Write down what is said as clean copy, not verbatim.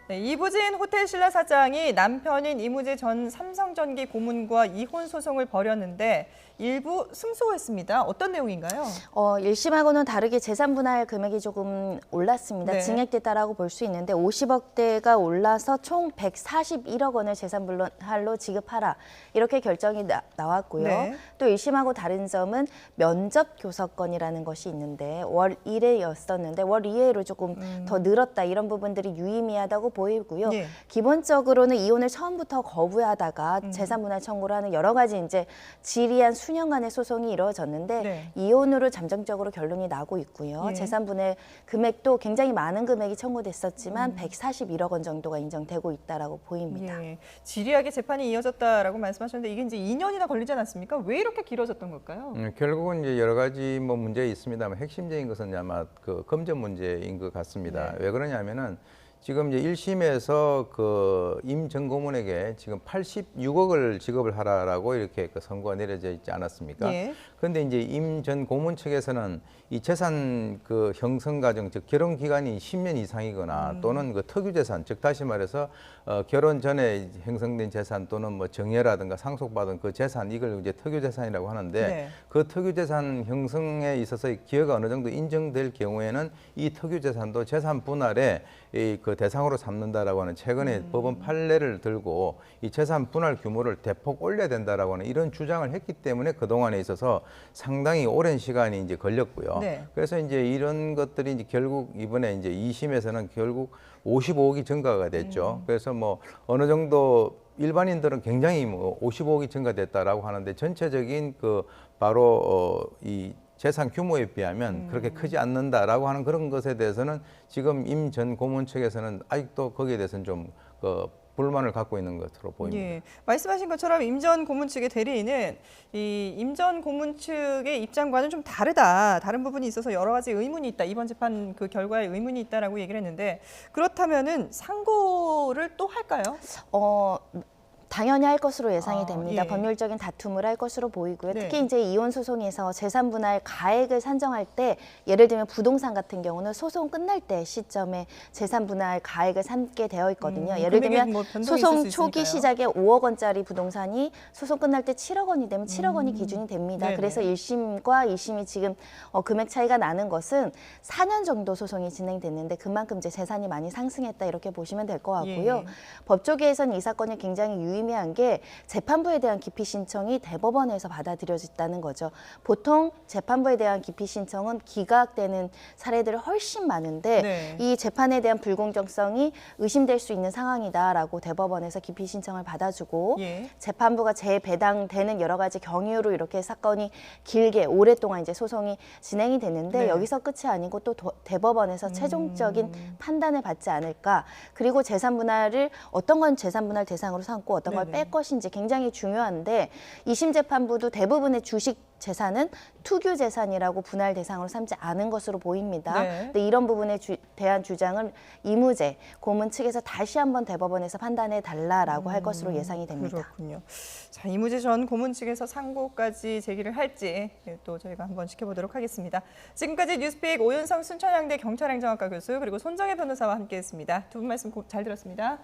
네, 이부진 호텔신라 사장이 남편인 이무재 전 삼성전기 고문과 이혼 소송을 벌였는데 일부 승소했습니다. 어떤 내용인가요? 1심하고는 다르게 재산 분할 금액이 조금 올랐습니다. 네. 증액됐다라고 볼 수 있는데 50억대가 올라서 총 141억 원을 재산 분할로 지급하라. 이렇게 결정이 나왔고요. 네. 또 1심하고 다른 점은 면접 교섭권이라는 것이 있는데 월 1회였었는데 월 2회로 조금 더 늘었다. 이런 부분들이 유의미하다고 보이고요. 예. 기본적으로는 이혼을 처음부터 거부하다가 재산 분할 청구를 하는 여러 가지 이제 지리한 수년간의 소송이 이루어졌는데 네. 이혼으로 잠정적으로 결론이 나고 있고요. 예. 재산 분할 금액도 굉장히 많은 금액이 청구됐었지만 141억 원 정도가 인정되고 있다라고 보입니다. 예, 지리하게 재판이 이어졌다라고 말씀하셨는데 이게 이제 2년이나 걸리지 않았습니까? 왜 이렇게 길어졌던 걸까요? 결국은 이제 여러 가지 뭐 문제 있습니다만 핵심적인 것은 아마 그 검증 문제인 것 같습니다. 네. 왜 그러냐면은 지금 이제 1심에서 그 임 전 고문에게 지금 86억을 지급을 하라라고 이렇게 그 선고가 내려져 있지 않았습니까? 예. 그런데 이제 임 전 고문 측에서는 이 재산 그 형성 과정, 즉 결혼 기간이 10년 이상이거나 또는 그 특유 재산, 즉 다시 말해서 결혼 전에 형성된 재산 또는 뭐 정여라든가 상속받은 그 재산, 이걸 이제 특유 재산이라고 하는데 네. 그 특유 재산 형성에 있어서 기여가 어느 정도 인정될 경우에는 이 특유 재산도 재산 분할에 그 대상으로 삼는다라고 하는 최근에 법원 판례를 들고 이 재산 분할 규모를 대폭 올려야 된다라고 하는 이런 주장을 했기 때문에 그 동안에 있어서 상당히 오랜 시간이 이제 걸렸고요. 네. 그래서 이제 이런 것들이 이제 결국 이번에 이제 2심에서는 결국 55억이 증가가 됐죠. 그래서 뭐 어느 정도 일반인들은 굉장히 뭐 55억이 증가됐다라고 하는데 전체적인 그 바로 이 재산 규모에 비하면 그렇게 크지 않는다라고 하는 그런 것에 대해서는 지금 임 전 고문 측에서는 아직도 거기에 대해서는 좀 불만을 갖고 있는 것으로 보입니다. 예, 말씀하신 것처럼 임 전 고문 측의 대리인은 이 임 전 고문 측의 입장과는 좀 다르다. 다른 부분이 있어서 여러 가지 의문이 있다. 이번 재판 그 결과에 의문이 있다라고 얘기를 했는데 그렇다면은 상고를 또 할까요? 당연히 할 것으로 예상이 됩니다. 예. 법률적인 다툼을 할 것으로 보이고요. 네. 특히 이제 이혼 소송에서 재산 분할 가액을 산정할 때 예를 들면 부동산 같은 경우는 소송 끝날 때 시점에 재산 분할 가액을 삼게 되어 있거든요. 예를 금액에 들면 뭐 변동이 소송 있을 수 초기 있으니까요. 시작에 5억 원짜리 부동산이 소송 끝날 때 7억 원이 되면 7억 원이 기준이 됩니다. 네네. 그래서 1심과 2심이 지금 금액 차이가 나는 것은 4년 정도 소송이 진행됐는데 그만큼 이제 재산이 많이 상승했다 이렇게 보시면 될 것 같고요. 예. 법조계에서는 이 사건이 굉장히 유의미한 게 재판부에 대한 기피 신청이 대법원에서 받아들여졌다는 거죠. 보통 재판부에 대한 기피 신청은 기각되는 사례들이 훨씬 많은데 네. 이 재판에 대한 불공정성이 의심될 수 있는 상황이다라고 대법원에서 기피 신청을 받아주고 예. 재판부가 재배당되는 여러 가지 경위로 이렇게 사건이 길게 오랫동안 이제 소송이 진행이 됐는데 네. 여기서 끝이 아니고 또 대법원에서 최종적인 판단을 받지 않을까. 그리고 재산 분할을 어떤 건 재산 분할 대상으로 삼고 어떤 걸 네네. 뺄 것인지 굉장히 중요한데 2심 재판부도 대부분의 주식 재산은 투규 재산이라고 분할 대상으로 삼지 않은 것으로 보입니다. 네. 근데 이런 부분에 대한 주장을 이무재 고문 측에서 다시 한번 대법원에서 판단해 달라라고 할 것으로 예상이 됩니다. 그렇군요. 자, 이무재 전 고문 측에서 상고까지 제기를 할지 또 저희가 한번 지켜보도록 하겠습니다. 지금까지 뉴스픽 오윤성 순천향대 경찰행정학과 교수 그리고 손정혜 변호사와 함께했습니다. 두 분 말씀 잘 들었습니다.